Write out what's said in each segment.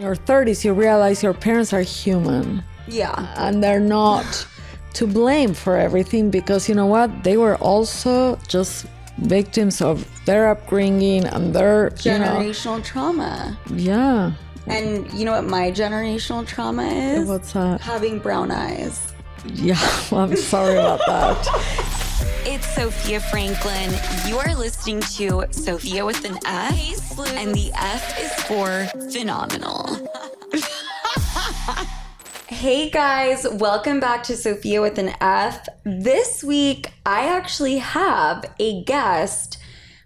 your 30s, you realize your parents are human. Yeah. And they're not to blame for everything, because you know what? They were also just victims of their upbringing and their Generational trauma. Yeah. And you know what my generational trauma is? What's that? Having brown eyes. Yeah, well, I'm sorry about that. It's Sofia Franklin. You are listening to Sofia with an F, and the F is for phenomenal. Hey guys, welcome back to Sofia with an F. This week, I actually have a guest,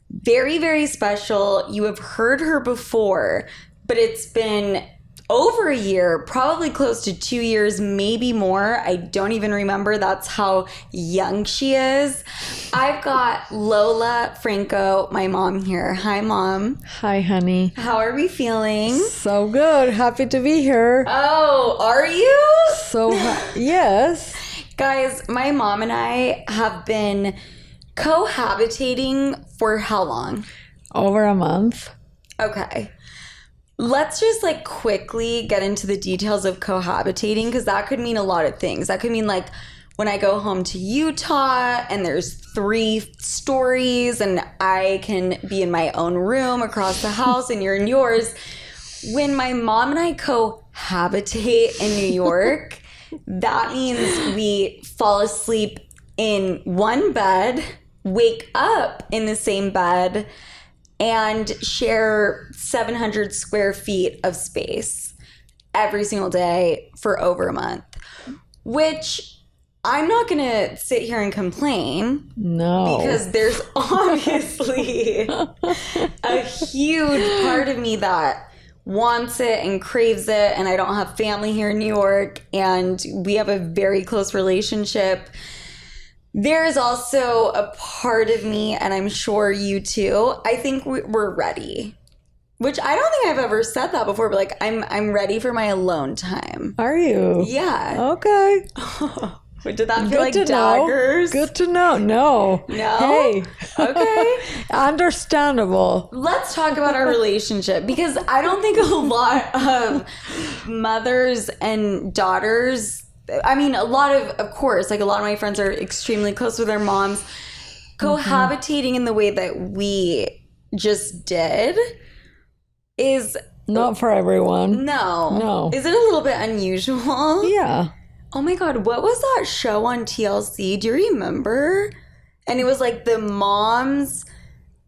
very, very special. You have heard her before, but it's been over a year, probably close to 2 years, maybe more. I don't even remember. That's how young she is. I've got Lola Franco, my mom here. Hi, Mom. Hi, honey. How are we feeling? So good. Happy to be here. Oh, are you? So, yes. Guys, my mom and I have been cohabitating for how long? Over a month. Okay. Let's just quickly get into the details of cohabitating, because that could mean a lot of things. That could mean when I go home to Utah and there's 3 stories and I can be in my own room across the house and you're in yours. When my mom and I cohabitate in New York, that means we fall asleep in one bed, wake up in the same bed, and share 700 square feet of space every single day for over a month, which I'm not going to sit here and complain. No. Because there's obviously a huge part of me that wants it and craves it, and I don't have family here in New York, and we have a very close relationship. There is also a part of me, and I'm sure you too, I think we're ready. Which I don't think I've ever said that before, but I'm ready for my alone time. Are you? Yeah. Okay. Did that feel like daggers? Good to know. No. No? Hey. Okay. Understandable. Let's talk about our relationship, because I don't think a lot of mothers and daughters, a lot of course, a lot of my friends are extremely close with their moms. Cohabitating in the way that we just did is... Not for everyone. No. Is it a little bit unusual? Yeah. Oh my God, what was that show on TLC? Do you remember? And it was the moms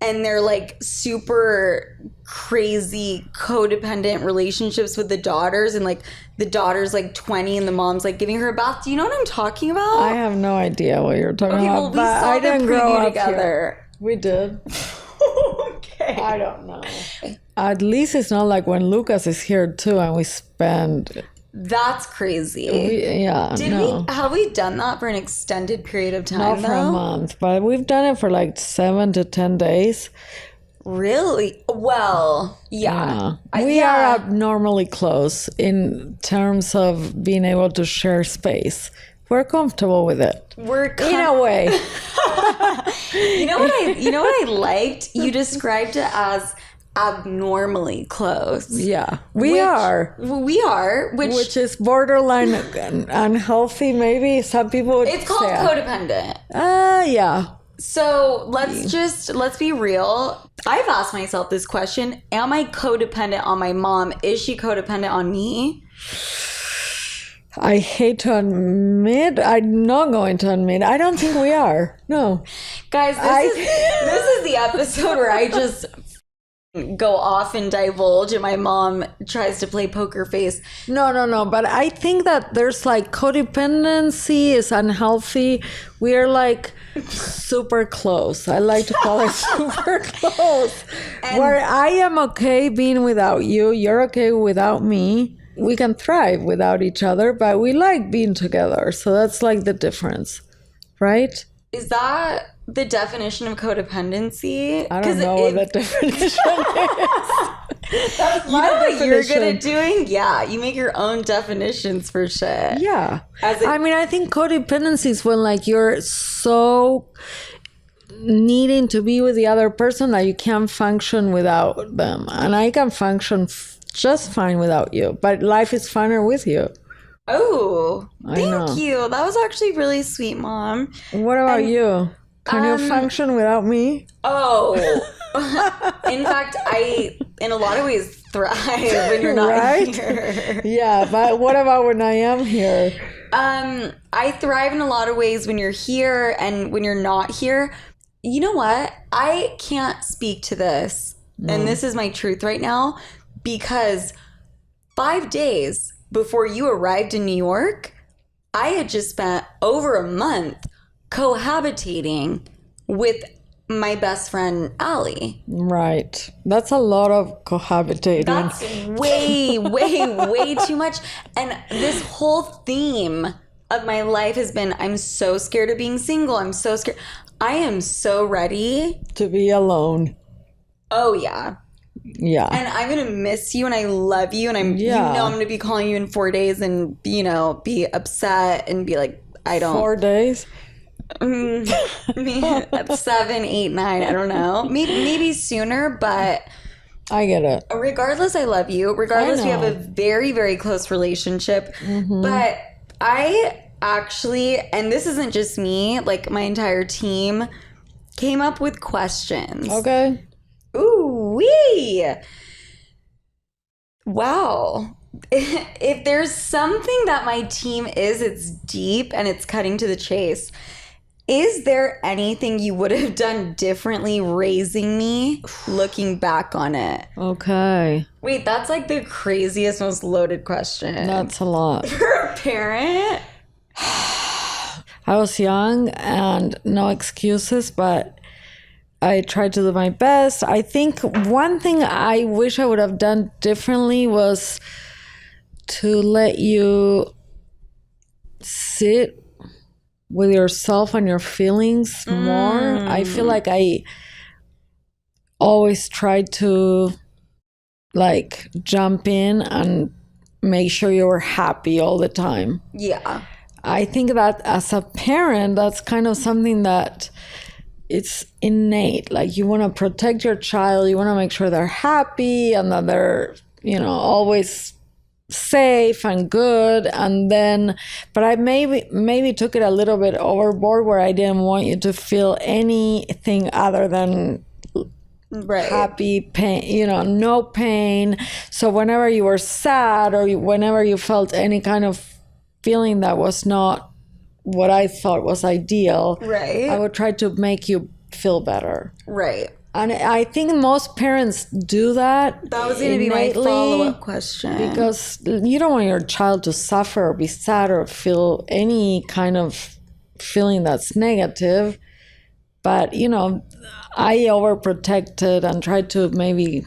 and their super crazy codependent relationships with the daughters, and the daughter's 20 and the mom's giving her a bath. Do you know what I'm talking about? I have no idea what you're talking Okay, about. well, we saw the preview together. We did. Okay. I don't know. At least it's not like when Lucas is here too and we spend... That's crazy. Have we done that for an extended period of time? Not for a month, but we've done it for 7 to 10 days. Really? Well, yeah. We are abnormally close in terms of being able to share space. We're comfortable with it. In a way. You know what I liked? You described it as abnormally close. Yeah, we are, which is borderline unhealthy. Maybe some people would it's called codependent. Yeah. So let's be real. I've asked myself this question: am I codependent on my mom? Is she codependent on me? I hate to admit, I'm not going to admit, I don't think we are. No. Guys, this is the episode where I just go off and divulge and my mom tries to play poker face. No, but I think that there's codependency is unhealthy. We're super close. I like to call it super close. Where I am okay being without you, you're okay without me. We can thrive without each other, but we like being together. So that's the difference, right? Is that the definition of codependency? I don't know what the definition is. That's my definition. You're good at doing? Yeah, you make your own definitions for shit. Yeah. I think codependency is when you're so needing to be with the other person that you can't function without them. And I can function just fine without you. But life is funner with you. Oh, know. thank you. That was actually really sweet, Mom. What about you? Can you function without me? Oh, in fact, I, in a lot of ways, thrive when you're not here. Yeah, but what about when I am here? I thrive in a lot of ways when you're here and when you're not here. You know what? I can't speak to this, and this is my truth right now, because 5 days before you arrived in New York, I had just spent over a month cohabitating with my best friend, Allie. Right. That's a lot of cohabitating. That's way, way too much. And this whole theme of my life has been, I'm so scared of being single. I'm so scared. I am so ready to be alone. Oh, yeah. Yeah. And I'm going to miss you and I love you. And I'm going to be calling you in 4 days and, be upset and be like, I don't. 4 days? 7, 8, 9, I don't know. Maybe sooner, but I get it. Regardless, I love you. Regardless, we have a very, very close relationship. But I actually, and this isn't just me, like my entire team came up with questions. Okay. Ooh wee. Wow. If there's something that my team is, it's deep and it's cutting to the chase. Is there anything you would have done differently raising me, looking back on it? Okay. Wait, that's like the craziest, most loaded question. That's a lot. For a parent? I was young and no excuses, but I tried to do my best. I think one thing I wish I would have done differently was to let you sit with yourself and your feelings more. I feel like I always tried to like jump in and make sure you were happy all the time. Yeah. I think that as a parent, that's kind of something that it's innate. Like you want to protect your child, you want to make sure they're happy and that they're, always safe and good. And then, but I maybe took it a little bit overboard where I didn't want you to feel anything other than happy, pain, no pain. So whenever you were sad or whenever you felt any kind of feeling that was not what I thought was ideal, I would try to make you feel better. Right. And I think most parents do that. That was going to be my follow-up question. Because you don't want your child to suffer or be sad or feel any kind of feeling that's negative. But, I overprotected and tried to maybe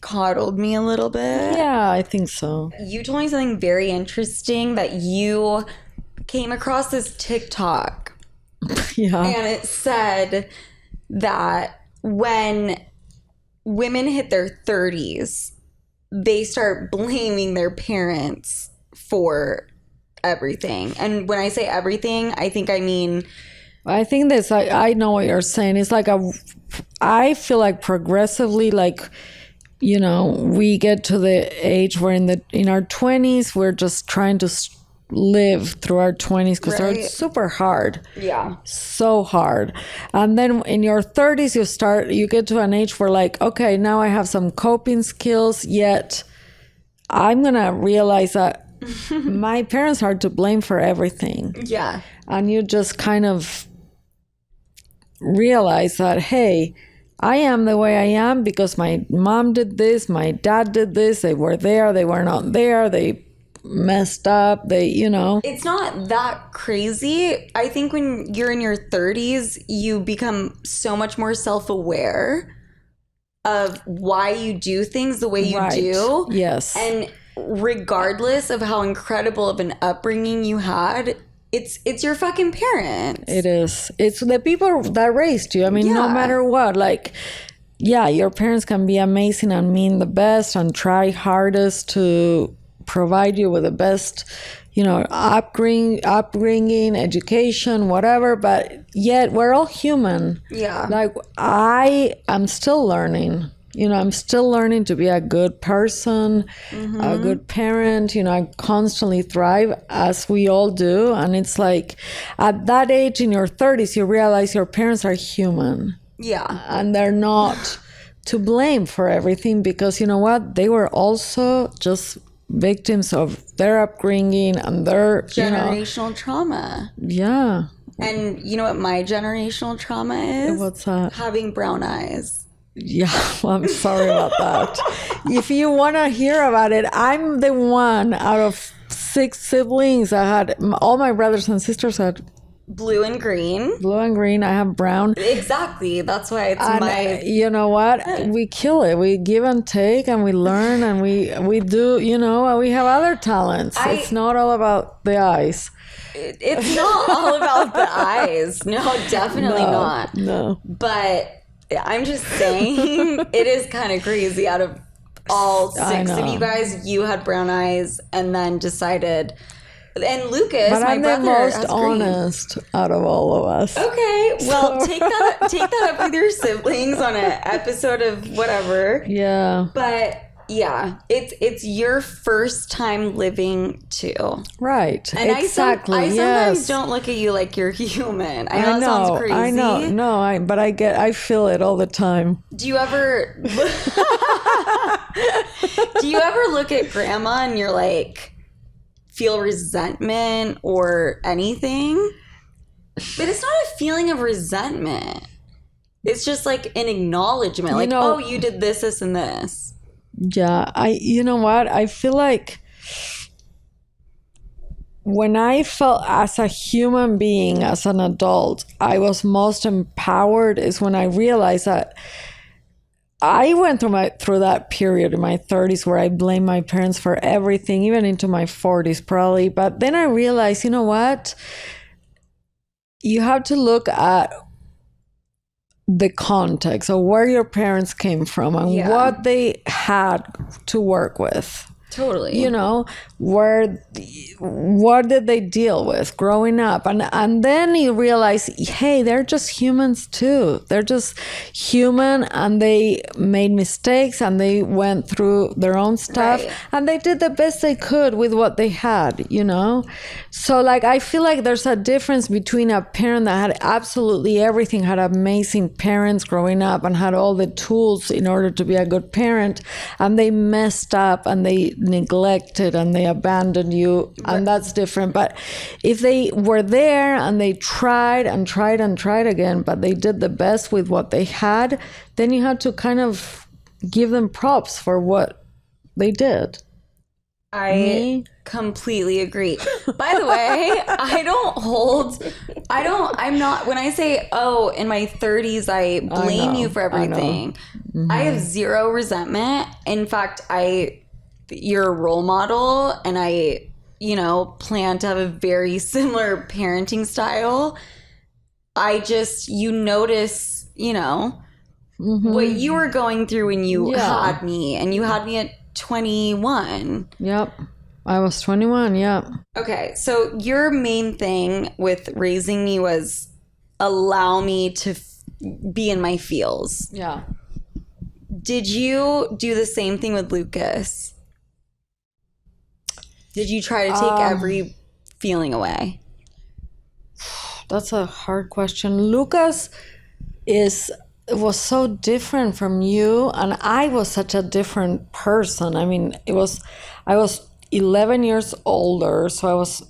coddled me a little bit. Yeah, I think so. You told me something very interesting, that you came across this TikTok. Yeah. And it said that when women hit their 30s, they start blaming their parents for everything. And when I say everything, I think this, I know what you're saying. It's like I feel like progressively, like, we get to the age where in our 20s, we're just trying to live through our 20s because they're super hard. Yeah. So hard. And then in your 30s, you get to an age where like, okay, now I have some coping skills, yet I'm going to realize that my parents are to blame for everything. Yeah. And you just kind of realize that, hey, I am the way I am because my mom did this, my dad did this, they were there, they were not there, they messed up, It's not that crazy. I think when you're in your 30s, you become so much more self-aware of why you do things the way you do. Yes. And regardless of how incredible of an upbringing you had, it's your fucking parents. It is. It's the people that raised you. I mean, no matter what, like, yeah, your parents can be amazing and mean the best and try hardest to provide you with the best, upbringing, education, whatever, but yet we're all human. Yeah. Like, I am still learning. You know, I'm still learning to be a good person, a good parent. You know, I constantly thrive, as we all do. And it's like at that age in your 30s, you realize your parents are human. Yeah. And they're not to blame for everything, because you know what? They were also just victims of their upbringing and their Generational trauma. Yeah. And you know what my generational trauma is? What's that? Having brown eyes. Yeah, well, I'm sorry about that. If you want to hear about it, I'm the one out of 6 siblings. I had all my brothers and sisters had Blue and green. blue and green. I have brown. Exactly. That's why it's And my... you know what? We kill it. We give and take, and we learn, and we do. You know, we have other talents. It's not all about the eyes. It's not all about the eyes. No, definitely not. No. But I'm just saying, it is kind of crazy. Out of all 6 of you guys, you had brown eyes and then decided... And Lucas, But my I'm brother, the most has green. honest out of all of us. Okay, well, take that up with your siblings on an episode of whatever. Yeah. But yeah, it's your first time living too. Right. And exactly. I sometimes yes. don't look at you like you're human. I know that sounds crazy. I know. No, I feel it all the time. Do you ever look at grandma and you're like, feel resentment or anything? But it's not a feeling of resentment. It's just like an acknowledgement. Like, oh, you did this, this, and this. Yeah. You know what? I feel like when I felt as a human being, as an adult, I was most empowered is when I realized that I went through that period in my 30s where I blamed my parents for everything, even into my 40s probably. But then I realized, you know what? You have to look at the context of where your parents came from and what they had to work with. Totally. You know, what did they deal with growing up? And then you realize, hey, they're just humans too. They're just human, and they made mistakes, and they went through their own stuff, and they did the best they could with what they had, you know? So like, I feel like there's a difference between a parent that had absolutely everything, had amazing parents growing up and had all the tools in order to be a good parent, and they messed up and they neglected and they abandoned you, and that's different. But if they were there and they tried and tried and tried again, but they did the best with what they had, then you had to kind of give them props for what they did. I completely agree. By the way, I'm not, when I say, oh, in my 30s, I blame you for everything. I have zero resentment. In fact, you're a role model, and I, plan to have a very similar parenting style. I just, notice, what you were going through when you had me, and you had me at 21. Yep. I was 21. Yep. Okay. So your main thing with raising me was allow me to be in my feels. Yeah. Did you do the same thing with Lucas? Did you try to take every feeling away? That's a hard question. Lucas was so different from you, and I was such a different person. I mean, I was 11 years older, so I was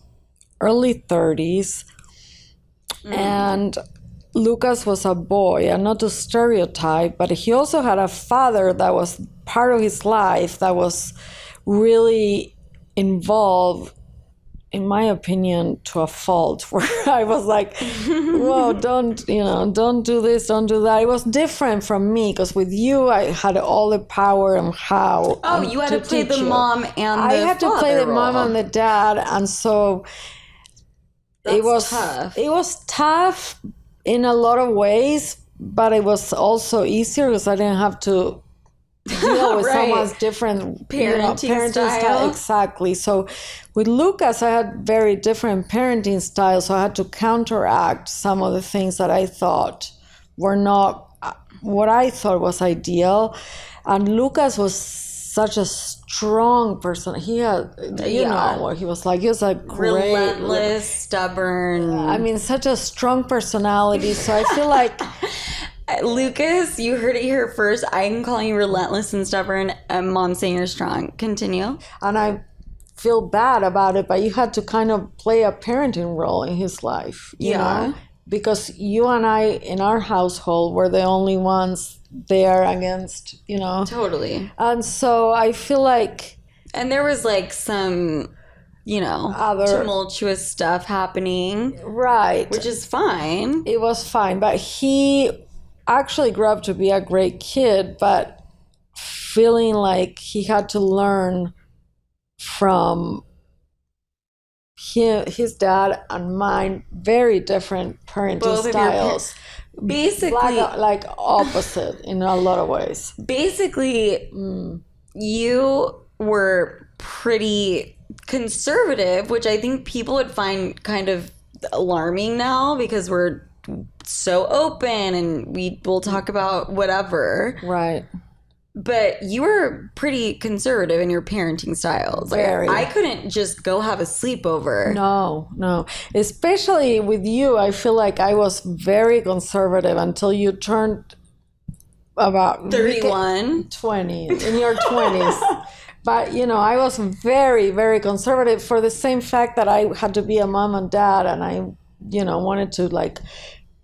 early 30s, and Lucas was a boy, and not to stereotype, but he also had a father that was part of his life that was really involved, in my opinion, to a fault, where I was like, whoa, don't do this, don't do that. It was different from me, because with you, I had all the power and how. Oh, you had to play the mom and the I had to play the mom and the dad, and so it was tough. It was tough in a lot of ways, but it was also easier because I didn't have to deal with someone's different parenting style. Exactly. So with Lucas, I had very different parenting styles, so I had to counteract some of the things that I thought were not what I thought was ideal. And Lucas was such a strong person. He had, you know what he was like. He was a great, relentless, stubborn. I mean, such a strong personality. So I feel like Lucas, you heard it here first. I'm calling you relentless and stubborn. Mom's saying you're strong. Continue. And I feel bad about it, but you had to kind of play a parenting role in his life, you know? Because you and I in our household were the only ones there against, you know. Totally. And so I feel like, and there was like some, you know, tumultuous stuff happening, right, which is fine. It was fine, but he actually grew up to be a great kid, but feeling like he had to learn from his dad and mine, very different parenting Both styles. Basically, like opposite in a lot of ways. Basically, you were pretty conservative, which I think people would find kind of alarming now because we're so open and we will talk about whatever. Right. But you were pretty conservative in your parenting styles. Very. Like, I couldn't just go have a sleepover. No. Especially with you, I feel like I was very conservative until you turned about 31. 20, in your 20s. But, you know, I was very, very conservative for the same fact that I had to be a mom and dad, and I, you know, wanted to, like,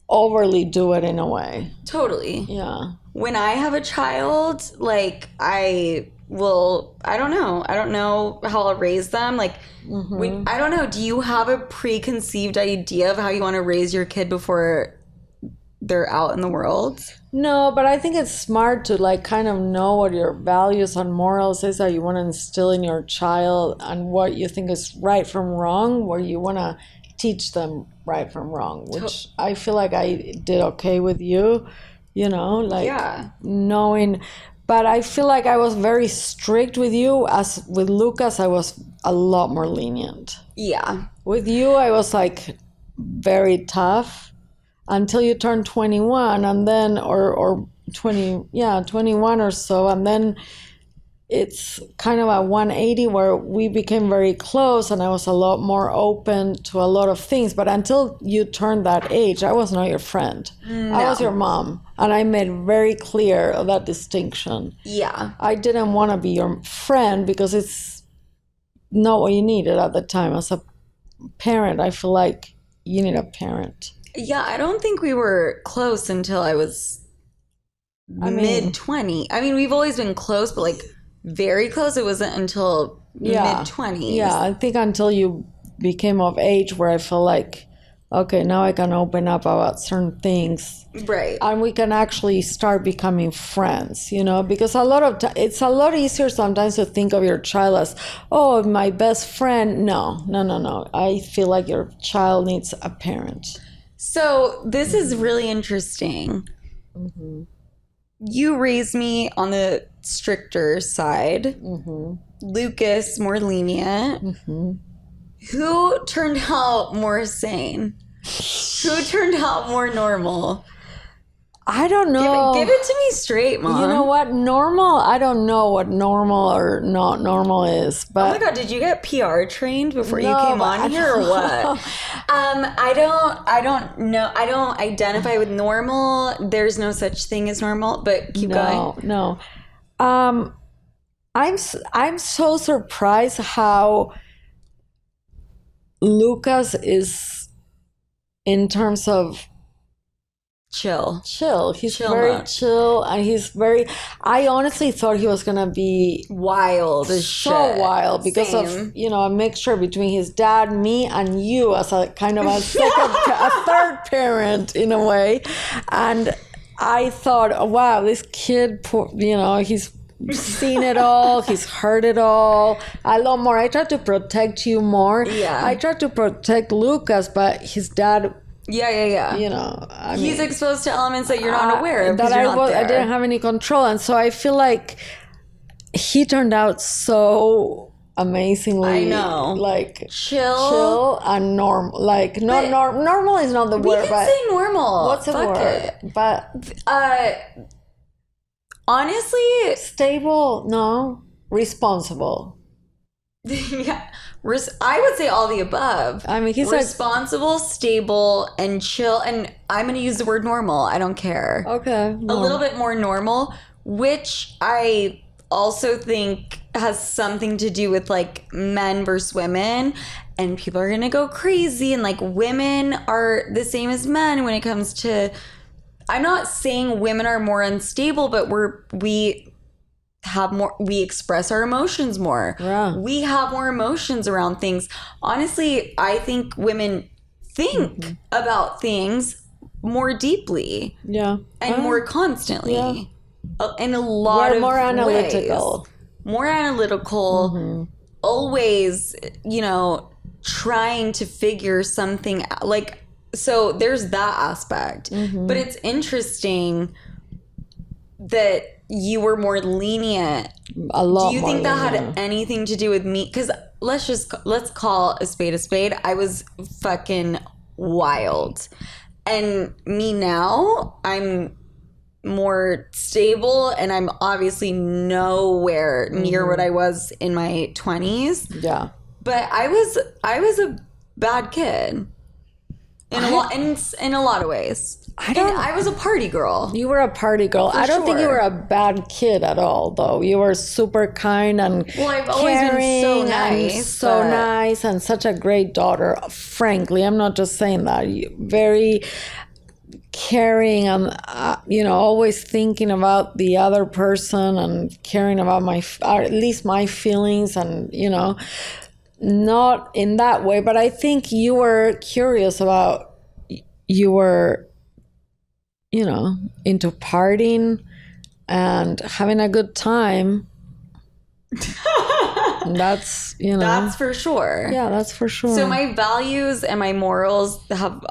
overly do it in a way. Totally. Yeah. When I have a child, like, I don't know how I'll raise them. Like, I don't know, do you have a preconceived idea of how you want to raise your kid before they're out in the world? No, but I think it's smart to, like, kind of know what your values and morals is that you want to instill in your child and what you think is right from wrong, where you want to teach them right from wrong, which I feel like I did okay with you, you know, like knowing. But I feel like I was very strict with you. As with Lucas, I was a lot more lenient. Yeah. With you, I was like very tough until you turned 21, and then or 21 or so, and then it's kind of a 180 where we became very close and I was a lot more open to a lot of things. But until you turned that age, I was not your friend. No. I was your mom. And I made very clear of that distinction. Yeah. I didn't want to be your friend because it's not what you needed at the time. As a parent, I feel like you need a parent. Yeah, I don't think we were close until I was mid-20. I mean, we've always been close, but like very close. It wasn't until mid-20s. Yeah, I think until you became of age where I feel like, okay, now I can open up about certain things. Right. And we can actually start becoming friends, you know, because a lot of it's a lot easier sometimes to think of your child as, oh, my best friend. No. I feel like your child needs a parent. So this is really interesting. Mm-hmm. You raised me on the stricter side. Mm-hmm. Lucas, more lenient. Mm-hmm. Who turned out more sane? Who turned out more normal? I don't know. Give it to me straight, Mom. You know what? Normal, I don't know what normal or not normal is. But oh my God, did you get PR trained before you came on here or what? I don't know. I don't identify with normal. There's no such thing as normal, but keep going. No. I'm so surprised how Lucas is in terms of chill. He's very chill, and he's very. I honestly thought he was gonna be wild as shit. So wild because of a mixture between his dad, me, and you as a kind of a third parent in a way. And I thought, oh, wow, this kid, he's seen it all, he's heard it all a lot more. I tried to protect you more. Yeah. I tried to protect Lucas, but his dad. Yeah. You know, he's exposed to elements that you're not aware of. That I didn't have any control, and so I feel like he turned out so amazingly. I know, like chill and normal. Like not normal is not the word. We can say normal. What's the word? It. But Honestly, Stable? No. Responsible. yeah, I would say all the above. I mean, he's like, responsible, stable, and chill. And I'm going to use the word normal. I don't care. okay. A little bit more normal, which I also think has something to do with like men versus women. And people are going to go crazy. And like women are the same as men when it comes to. I'm not saying women are more unstable, but we express our emotions more. Yeah. We have more emotions around things. Honestly, I think women think about things more deeply. Yeah. And more constantly. Yeah. In a lot of more ways. analytical. More analytical. Always, trying to figure something out. Like, so there's that aspect. But it's interesting that you were more lenient. A lot. Do you think that had anything to do with me? Because let's call a spade. I was fucking wild. And me now, I'm more stable, and I'm obviously nowhere near what I was in my 20s. Yeah. But I was a bad kid in a lot of ways. I was a party girl. You were a party girl. I don't think you were a bad kid at all, though. You were super kind and I've always been so nice. And nice and such a great daughter. Frankly, I'm not just saying that. Very caring and always thinking about the other person and caring about at least my feelings, and not in that way. But I think you were curious about. You were into partying and having a good time. That's That's for sure. Yeah, that's for sure. So my values and my morals have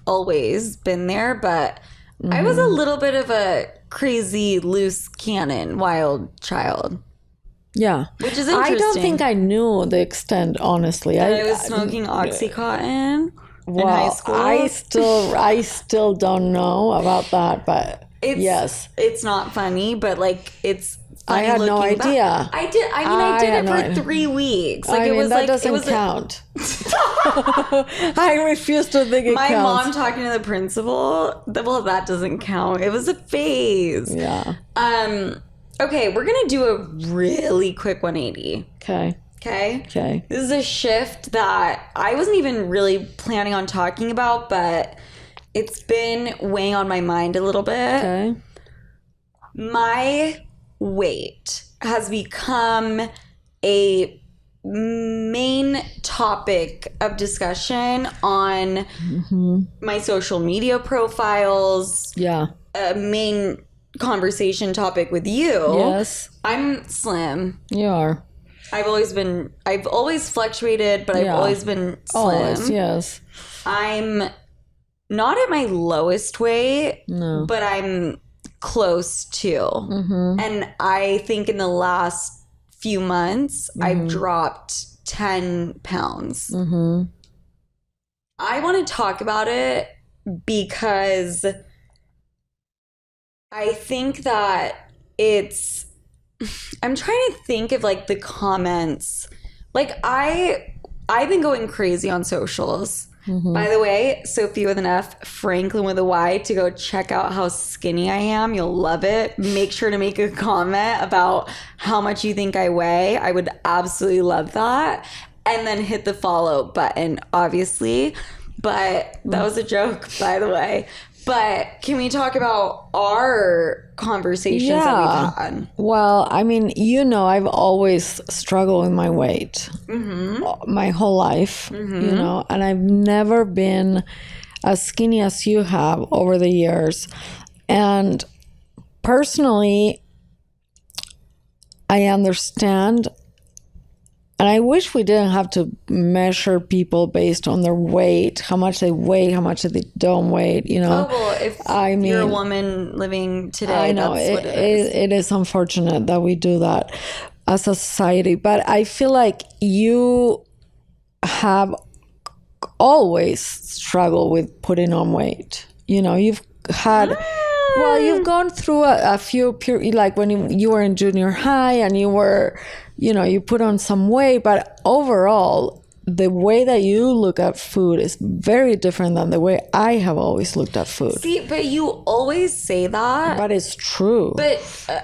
always been there, but I was a little bit of a crazy, loose cannon, wild child. Yeah. Which is interesting. I don't think I knew the extent, honestly. I was smoking Oxycontin in high school. I still don't know about that, but yes. It's not funny, but like it's funny. I had no idea. I did it for 3 weeks. Like that doesn't count. I refuse to think it counts. My mom talking to the principal. Well, that doesn't count. It was a phase. Yeah. Okay, we're gonna do a really quick 180. Okay. This is a shift that I wasn't even really planning on talking about, but it's been weighing on my mind a little bit. Okay. My weight has become a main topic of discussion on my social media profiles. Yeah. A main conversation topic with you. Yes. I'm slim. You are. I've always fluctuated, but I've always been slim. Always, yes. I'm not at my lowest weight, but I'm close to. And I think in the last few months, I've dropped 10 pounds. I want to talk about it because I think that I'm trying to think of like the comments. Like I've been going crazy on socials. By the way, Sofia with an F, Franklin with a Y, to go check out how skinny I am. You'll love it. Make sure to make a comment about how much you think I weigh. I would absolutely love that. And then hit the follow button, obviously. But that was a joke, by the way. But can we talk about our conversations that we've had? Well, I mean, I've always struggled with my weight my whole life, and I've never been as skinny as you have over the years. And personally, I understand. And I wish we didn't have to measure people based on their weight, how much they weigh, how much they don't weigh, Oh, well, if you're a woman living today, I know, that's what it is. It is unfortunate that we do that as a society. But I feel like you have always struggled with putting on weight. You've had Well, you've gone through a few, like when you were in junior high and you were, you put on some weight, but overall, the way that you look at food is very different than the way I have always looked at food. See, but you always say that. But it's true. But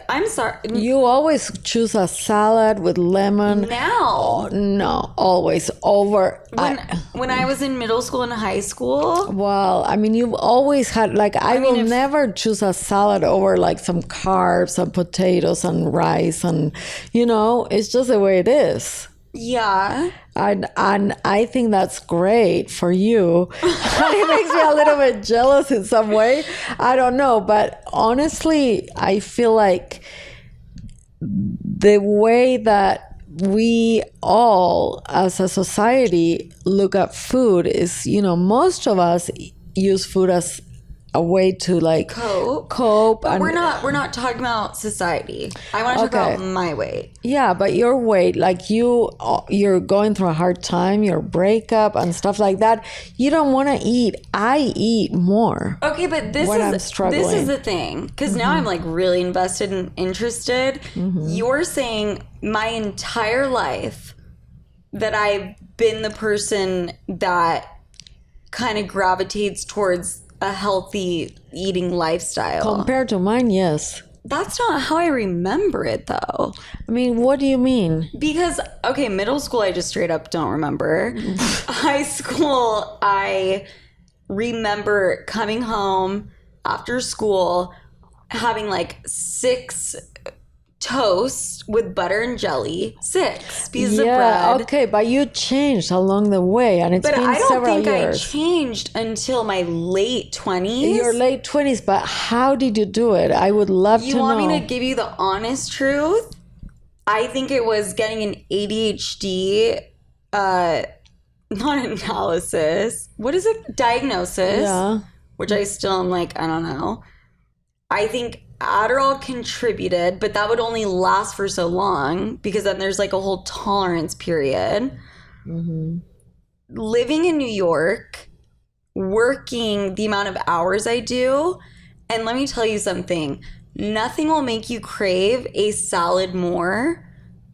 I'm sorry. You always choose a salad with lemon. Now. No, always over. When I was in middle school and high school. Well, I mean, you've always had, like, I will never choose a salad over, like, some carbs and potatoes and rice and, it's just the way it is. Yeah. And I think that's great for you. It makes me a little bit jealous in some way. I don't know. But honestly, I feel like the way that we all as a society look at food is, most of us use food as a way to like cope. But we're not talking about society. I want to talk about my weight. Yeah, but your weight, like you're going through a hard time, your breakup and stuff like that. You don't want to eat. I eat more. Okay, but this is the thing, because now I'm like really invested and interested. You're saying my entire life that I've been the person that kind of gravitates towards a healthy eating lifestyle. Compared to mine, yes. That's not how I remember it, though. I mean, what do you mean? Because, middle school, I just straight up don't remember. High school, I remember coming home after school, having like 6 toast with butter and jelly, 6 pieces of bread. Okay, but you changed along the way, and it's been several years. But I don't think I changed until my late 20s. Your late 20s, but how did you do it? I would love to know. You want me to give you the honest truth? I think it was getting an ADHD, not analysis. What is it? Diagnosis. Yeah. Which I still am like, I don't know. I think Adderall contributed, but that would only last for so long because then there's like a whole tolerance period. Living in New York, working the amount of hours I do, and let me tell you something, nothing will make you crave a salad more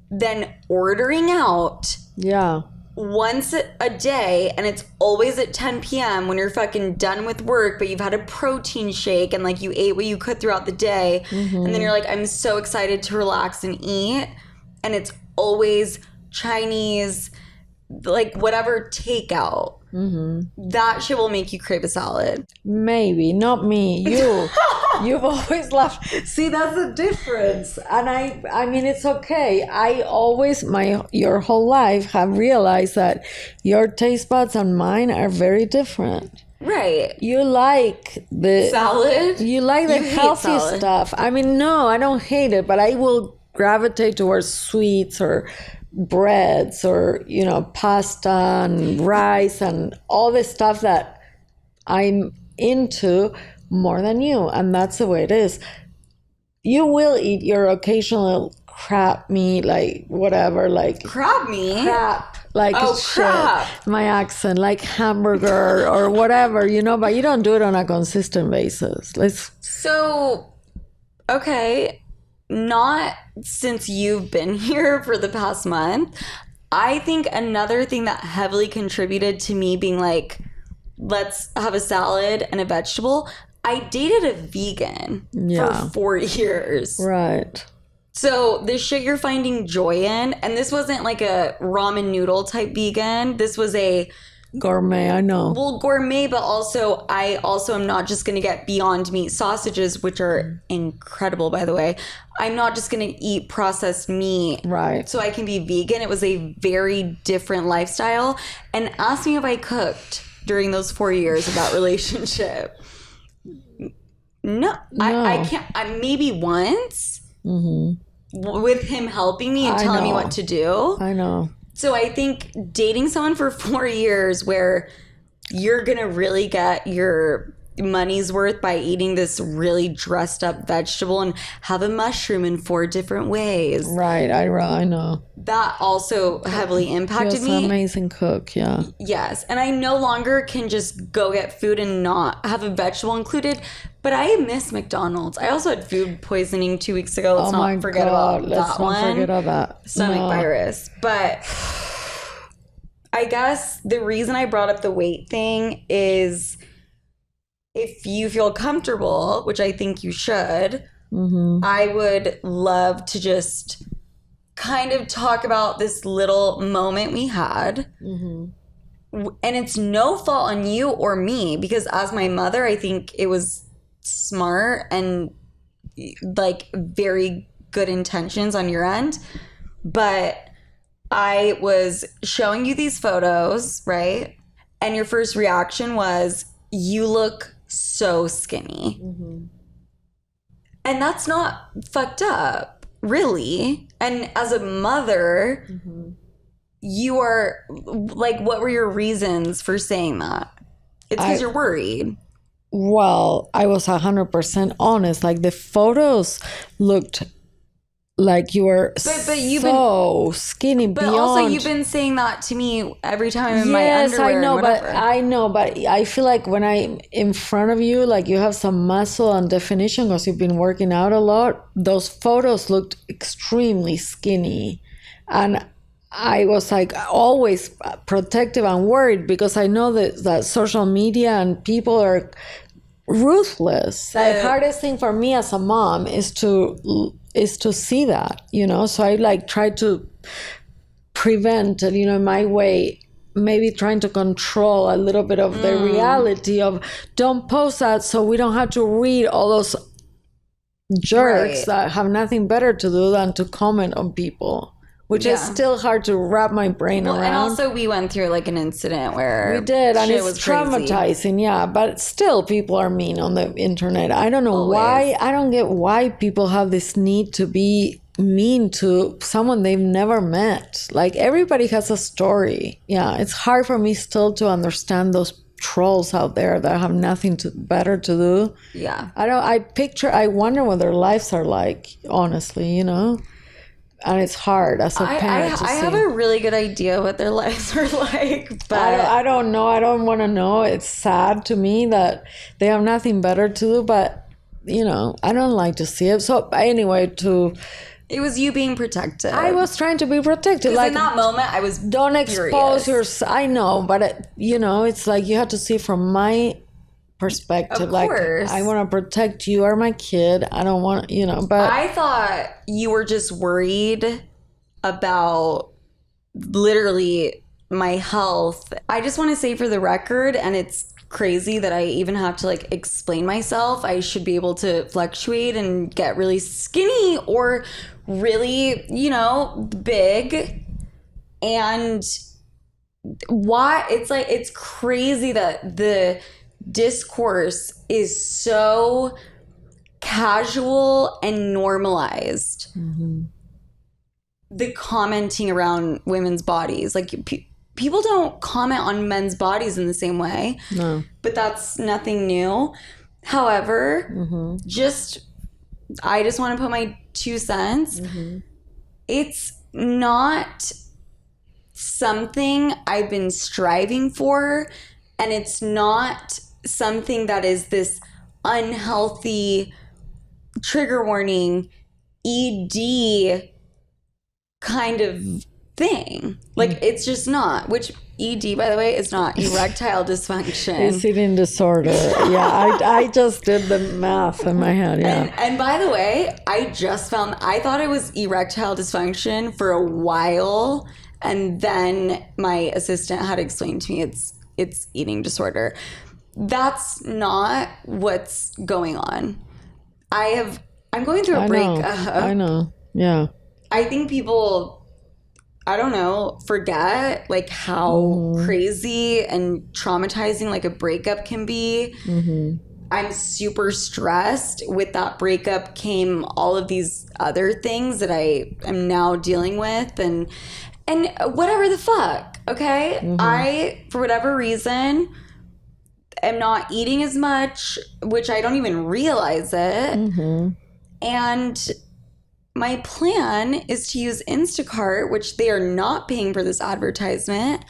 than ordering out. Yeah. Once a day, and it's always at 10 p.m. when you're fucking done with work, but you've had a protein shake and like you ate what you could throughout the day, and then you're like, I'm so excited to relax and eat, and it's always Chinese, like whatever takeout. That shit will make you crave a salad. Maybe, not me. You've always laughed. See, that's the difference. And I mean, it's okay. I always, your whole life have realized that your taste buds and mine are very different. Right. You like the salad? You like the healthy stuff. I mean, no, I don't hate it, but I will gravitate towards sweets or breads or, pasta and rice and all the stuff that I'm into more than you, and that's the way it is. You will eat your occasional crap meat, like whatever, like crab meat, crap, like crap. My accent, like hamburger or whatever, but you don't do it on a consistent basis. Okay, not since you've been here for the past month. I think another thing that heavily contributed to me being like, let's have a salad and a vegetable, I dated a vegan for 4 years. Right. So the shit you're finding joy in, and this wasn't like a ramen noodle type vegan. This was a gourmet, I know. Well, gourmet, but also I am not just going to get Beyond Meat sausages, which are incredible, by the way. I'm not just going to eat processed meat. Right. So I can be vegan. It was a very different lifestyle. And ask me if I cooked during those 4 years of that relationship. No. I can't. Maybe once with him helping me and telling me what to do. I know. So I think dating someone for 4 years where you're going to really get your money's worth by eating this really dressed up vegetable and have a mushroom in 4 different ways. Right. I know. That also heavily impacted He was me. an amazing cook. Yeah. Yes. And I no longer can just go get food and not have a vegetable included. But I miss McDonald's. I also had food poisoning 2 weeks ago. Let's not forget about that one. Let's not forget about that. Stomach virus. But I guess the reason I brought up the weight thing is if you feel comfortable, which I think you should, I would love to just kind of talk about this little moment we had. And it's no fault on you or me, because as my mother, I think it was smart and like very good intentions on your end. But I was showing you these photos, right? And your first reaction was, you look so skinny. And that's not fucked up, really. And as a mother, you are like, what were your reasons for saying that? It's because you're worried. Well, I was 100% honest. Like the photos looked like you were but you've so skinny. But beyond. also, you've been saying that to me every time I'm in my underwear. Yes, I know, but I feel like when I'm in front of you, like you have some muscle and definition because you've been working out a lot. Those photos looked extremely skinny, and I was like always protective and worried because I know that social media and people are ruthless. The hardest thing for me as a mom is to see that, you know. So I like try to prevent, you know, my way, maybe trying to control a little bit of the reality of don't post that so we don't have to read all those jerks that have nothing better to do than to comment on people. Which is still hard to wrap my brain around. And also we went through like an incident where we did, and it's traumatizing. Yeah, but still people are mean on the internet. I don't know why. I don't get why people have this need to be mean to someone they've never met. Like everybody has a story. Yeah, it's hard for me still to understand those trolls out there that have nothing better to do. Yeah. I wonder what their lives are like, honestly, you know. And it's hard as a parent to see. I have a really good idea what their lives are like, but I don't know. I don't want to know. It's sad to me that they have nothing better to do, but, you know, I don't like to see it. So anyway, it was you being protected. I was trying to be protected. Like in that moment, I was don't expose furious. I know, but, you know, it's like you have to see from my perspective. Of course. Like I want to protect you or my kid. I don't want, you know, but I thought you were just worried about literally my health. I just want to say for the record, and it's crazy that I even have to like explain myself, I should be able to fluctuate and get really skinny or really, you know, big. And why it's like, it's crazy that the discourse is so casual and normalized. The commenting around women's bodies, like people don't comment on men's bodies in the same way. No, but that's nothing new. However, I just want to put my 2 cents. It's not something I've been striving for, and it's not something that is this unhealthy trigger warning ED kind of thing. Like it's just not, which ED, by the way, is not erectile dysfunction. It's eating disorder. Yeah, I just did the math in my head. Yeah. And by the way, I thought it was erectile dysfunction for a while, and then my assistant had explained to me it's eating disorder. That's not what's going on. I'm going through a breakup. I know. Yeah. I think people, I don't know, forget like how crazy and traumatizing like a breakup can be. I'm super stressed. With that breakup came all of these other things that I am now dealing with, and whatever the fuck. Okay. I, for whatever reason, am not eating as much, which I don't even realize it. Mm-hmm. And my plan is to use Instacart, which they are not paying for this advertisement,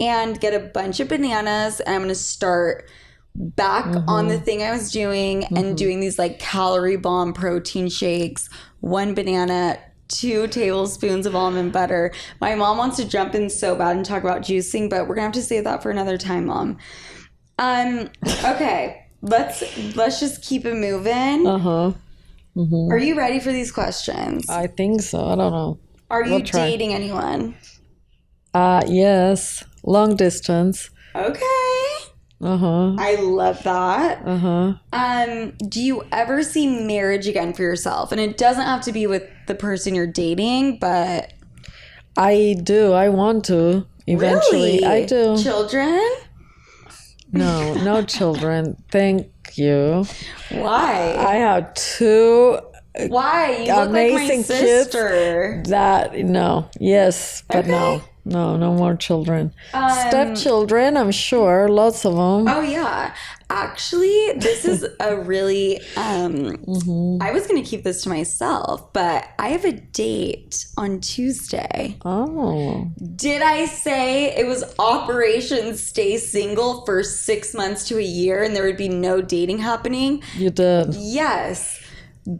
and get a bunch of bananas. And I'm going to start back on the thing I was doing and doing these like calorie bomb protein shakes, 1 banana, 2 tablespoons of almond butter. My mom wants to jump in so bad and talk about juicing, but we're gonna have to save that for another time, Mom. Okay, let's just keep it moving. Mm-hmm. Are you ready for these questions? I think so. I don't know. Are you dating anyone? Yes. Long distance. Okay. I love that. Do you ever see marriage again for yourself? And it doesn't have to be with the person you're dating, but I do. I want to eventually. Really? I do. Children? No children. Thank you. Why? I have 2 Why? You look like my amazing sister. kids that yes, but Okay. no more children. Stepchildren, I'm sure, lots of them. Oh yeah, actually, this is a really. I was gonna keep this to myself, but I have a date on Tuesday. Oh, Did I say it was Operation Stay Single for 6 months to a year, and there would be no dating happening? you did. Yes.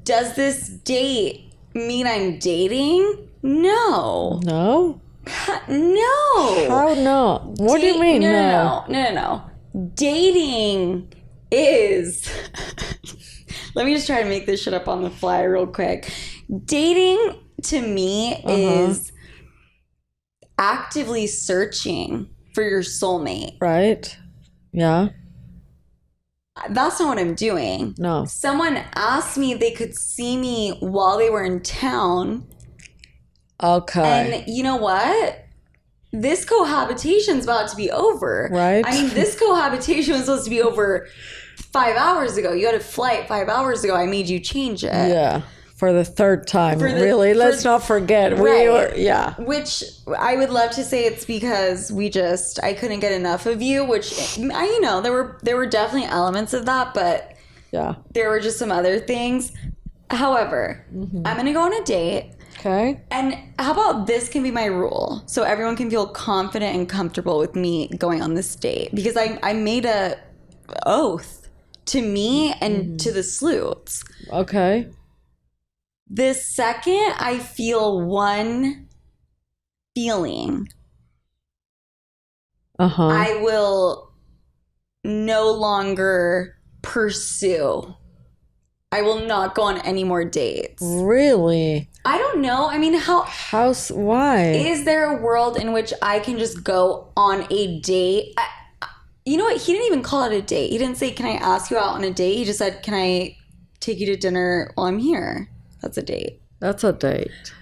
Does this date mean I'm dating? No. No? No. How no? What do you mean? No. Dating is. Let me just try to make this shit up on the fly real quick. Dating to me is actively searching for your soulmate. Right? Yeah. That's not what I'm doing. No. Someone asked me if they could see me while they were in town. Okay. And you know what? This cohabitation's about to be over. Right. I mean, this cohabitation was supposed to be over 5 hours ago. You had a flight 5 hours ago. I made you change it. Yeah. For the 3rd time. For the- really? Let's for- not forget. Right. Yeah. Which I would love to say it's because I couldn't get enough of you, which there were definitely elements of that, but Yeah. there were just some other things. However, I'm going to go on a date. Okay. And how about this can be my rule so everyone can feel confident and comfortable with me going on this date, because I made a oath to me and to the Sloots. Okay. The second I feel one feeling, I will no longer pursue. I will not go on any more dates. Really? I don't know. I mean, Why? is there a world in which I can just go on a date? You know what? He didn't even call it a date. He didn't say, "Can I ask you out on a date?" He just said, "Can I take you to dinner while I'm here?" That's a date. That's a date.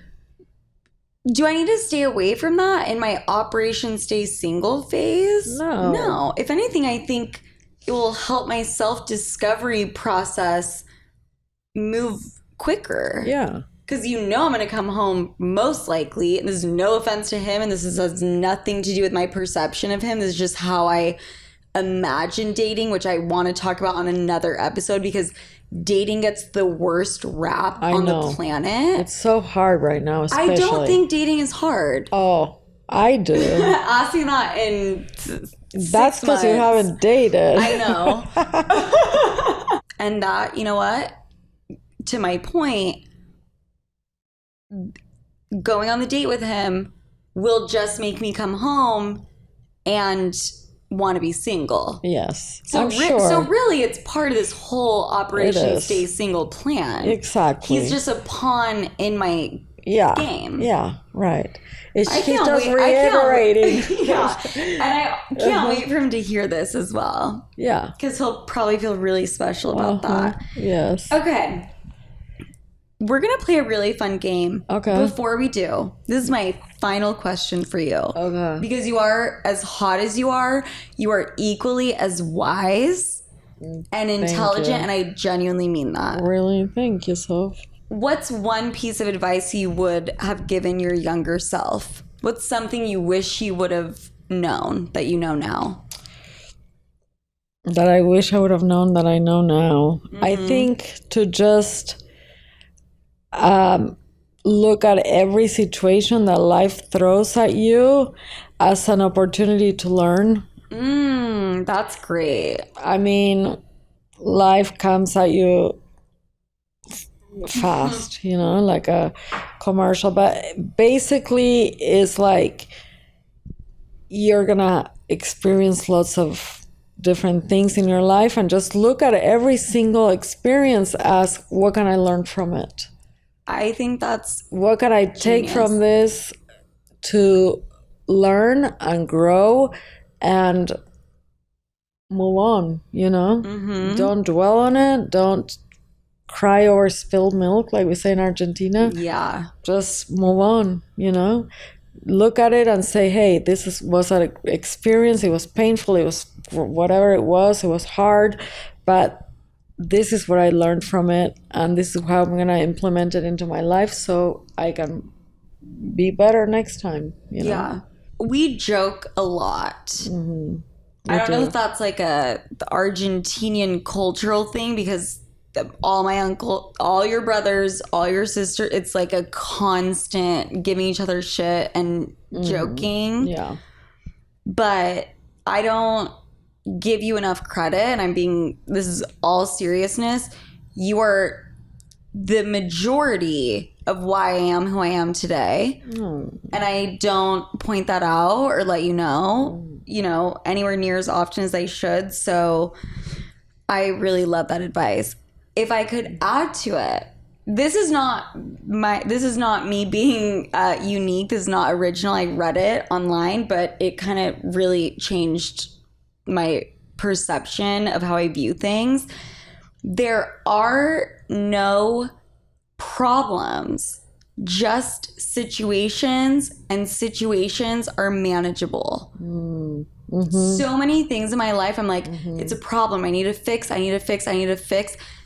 Do I need to stay away from that in my Operation Stay Single phase? No. No. If anything, I think it will help my self-discovery process move quicker. Yeah. Because I'm going to come home most likely, and this is no offense to him, and this has nothing to do with my perception of him. This is just how I imagine dating, which I want to talk about on another episode, because dating gets the worst rap on the planet. It's so hard right now, especially. I don't think dating is hard. Oh, I do. Asking that in That's because you haven't dated. I know. And that, you know what? To my point, going on the date with him will just make me come home and want to be single. Yes. So, I'm sure. So really, it's part of this whole Operation It is. Stay Single plan. Exactly. He's just a pawn in my game. Yeah, right. He's I just can't wait. reiterating. Yeah. And I can't wait for him to hear this as well. Yeah. Because he'll probably feel really special about that. Yes. Okay. We're going to play a really fun game. Okay. Before we do, this is my final question for you. Okay. Because you are as hot as you are equally as wise and intelligent, you. and I genuinely mean that. Really? Thank you, Soph. What's one piece of advice you would have given your younger self? What's something you wish you would have known that you know now? that I wish I would have known that I know now. I think to just look at every situation that life throws at you as an opportunity to learn. That's great. I mean, life comes at you fast, like a commercial, but basically it's like you're gonna experience lots of different things in your life, and just look at every single experience as, what can I learn from it? I think that's What can I take from this to learn and grow and move on, Don't dwell on it. Don't cry over spilled milk, like we say in Argentina. Yeah. Just move on, Look at it and say, hey, was an experience. It was painful. It was whatever it was. It was hard. But this is what I learned from it. And this is how I'm going to implement it into my life so I can be better next time, Yeah. We joke a lot. I don't know if that's like the Argentinian cultural thing, because all my uncle, all your brothers, all your sisters, it's like a constant giving each other shit and joking. Yeah. But I don't give you enough credit, and this is all seriousness. You are the majority of why I am who I am today. And I don't point that out or let you know, anywhere near as often as I should. So I really love that advice. If I could add to it, this is not me being unique. This is not original. I read it online, but it kind of really changed my perception of how I view things. There are no problems, just situations, and situations are manageable. So many things in my life, I'm like, it's a problem. I need to fix.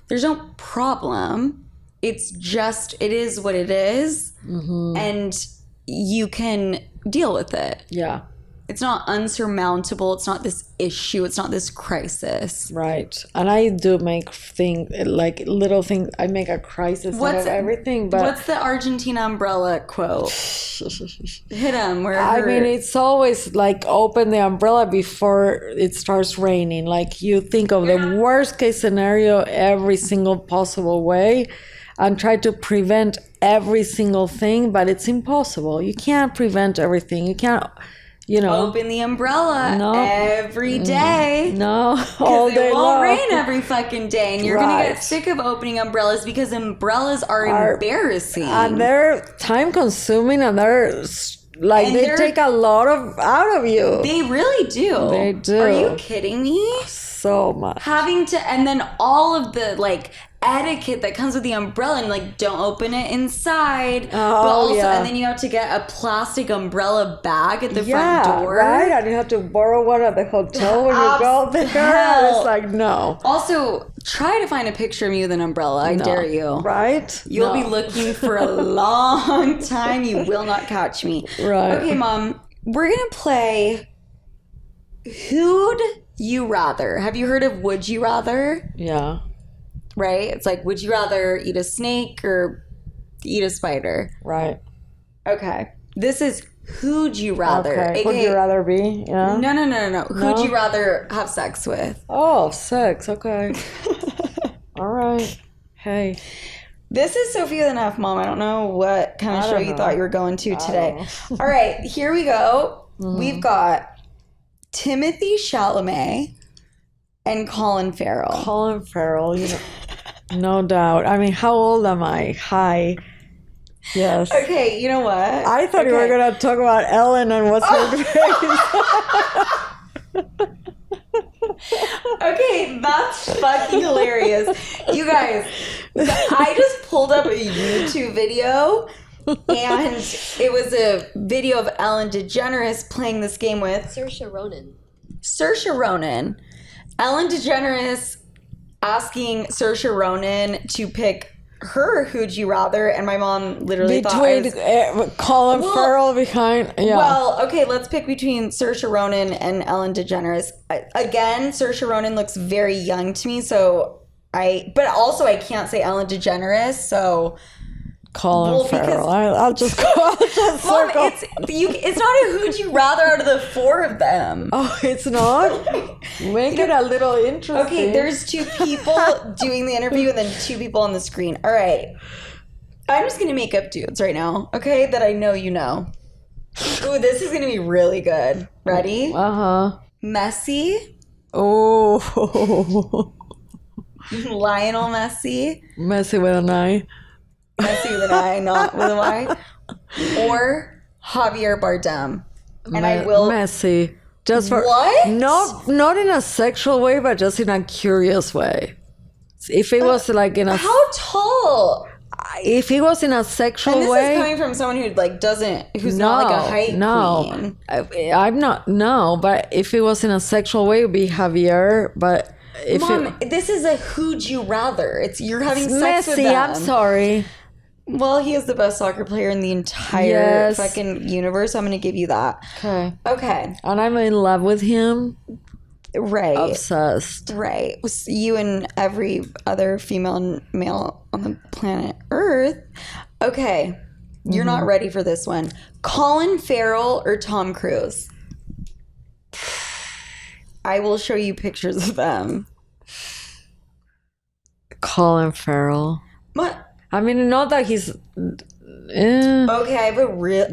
There's no problem. It's just, it is what it is. And you can deal with it. Yeah. It's not unsurmountable. It's not this issue. It's not this crisis. Right. And I do make little things. I make a crisis out of everything. But what's the Argentina umbrella quote? Hit him. It's always like, open the umbrella before it starts raining. Like, you think of the worst case scenario every single possible way and try to prevent every single thing, but it's impossible. You can't prevent everything. You can't... open the umbrella every day. No, all day long. It won't rain every fucking day, and you're gonna get sick of opening umbrellas, because umbrellas are embarrassing, and they're time consuming, and they're they take a lot out of you. They really do. They do. Are you kidding me? So much. And then all of the etiquette that comes with the umbrella, and don't open it inside. And then you have to get a plastic umbrella bag at the front door. Right? And you have to borrow one at the hotel when you go there. It's like, no. Also, try to find a picture of me with an umbrella. I dare you. Right? You'll be looking for a long time. You will not catch me. Right. Okay, Mom. We're going to play Who'd You Rather. Have you heard of Would You Rather? Yeah. Right? It's like, would you rather eat a snake or eat a spider? Right. Okay. This is Who'd You Rather. Okay. Would you rather be? Yeah. No. Who'd you rather have sex with? Oh, sex. Okay. All right. Hey. This is Sofia the F, Mom. I don't know what kind of show you thought you were going to today. All right. Here we go. We've got Timothy Chalamet and Colin Farrell. Colin Farrell, no doubt. I mean, how old am I? Hi. Yes. Okay, you know what? I thought you were going to talk about Ellen and what's her face. Okay, that's fucking hilarious. You guys, I just pulled up a YouTube video, and it was a video of Ellen DeGeneres playing this game with Saoirse Ronan. Ellen DeGeneres asking Saoirse Ronan to pick her who'd you rather, and my mom literally Between Colin Farrell behind. Yeah. Well, okay, let's pick between Saoirse Ronan and Ellen DeGeneres. Again, Saoirse Ronan looks very young to me, but also I can't say Ellen DeGeneres, so Colin Farrell. I'll just go. Mom, it's not a who'd you rather out of the four of them. Oh, it's not? Make it a little interesting. Okay, there's two people doing the interview and then two people on the screen. All right. I'm just going to make up dudes right now, okay, that I know you know. Ooh, this is going to be really good. Ready? Uh-huh. Messi. Oh. Lionel Messi. Messi with an I. Messi with an I, not with a Y. Or Javier Bardem. And I will... Messi. Just for... What? Not in a sexual way, but just in a curious way. If it was like in a... How tall? If he was in a sexual and this way... is coming from someone who like doesn't... Who's not like a height queen. I'm not... No, but if it was in a sexual way, it would be Javier, but... Mom, this is a who'd you rather. You're having sex with Messi, them. I'm sorry. Well, he is the best soccer player in the entire fucking universe. I'm going to give you that. Okay. And I'm in love with him. Right. Obsessed. Right. You and every other female and male on the planet Earth. Okay. You're not ready for this one. Colin Farrell or Tom Cruise? I will show you pictures of them. Colin Farrell. What? I mean, not that he's... Okay, I have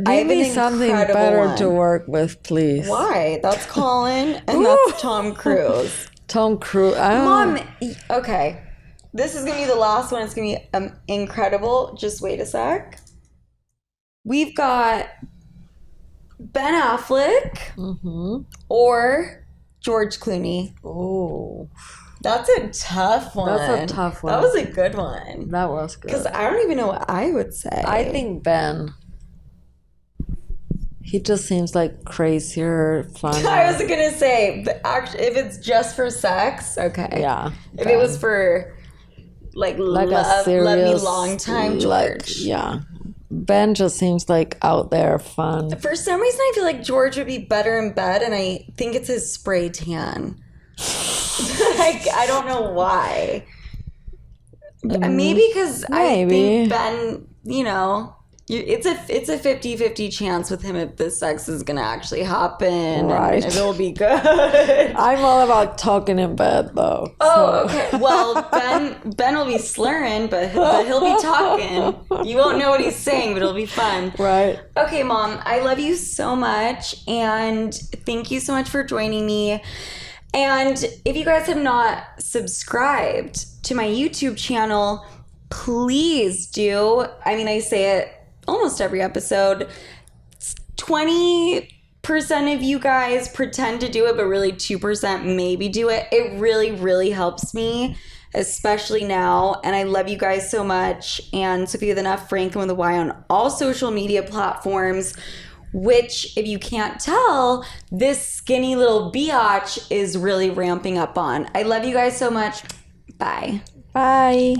Give me something better to work with, please. Why? That's Colin and that's Tom Cruise. Tom Cruise. Mom, okay. This is going to be the last one. It's going to be incredible. Just wait a sec. We've got Ben Affleck or George Clooney. Oh. That's a tough one. That's a tough one. That was a good one. That was good. Because I don't even know what I would say. I think Ben. He just seems like crazier, funny. I was going to say, but actually, if it's just for sex, okay. Yeah. If it was for, like a serious, love me long time, George. Yeah. Ben just seems like out there, fun. For some reason, I feel like George would be better in bed, and I think it's his spray tan. I don't know why. Maybe because I think Ben, it's a 50-50 chance with him if the sex is going to actually happen. Right. And it'll be good. I'm all about talking in bed, though. Oh, so. Okay. Well, Ben will be slurring, but he'll be talking. You won't know what he's saying, but it'll be fun. Right. Okay, Mom, I love you so much, and thank you so much for joining me. And if you guys have not subscribed to my YouTube channel, please do. I mean, I say it almost every episode. 20% of you guys pretend to do it, but really 2% maybe do it. It really, really helps me, especially now. And I love you guys so much. And Sofia with an F, Franklin with a Y on all social media platforms, which, if you can't tell, this skinny little biatch is really ramping up on. I love you guys so much. Bye. Bye.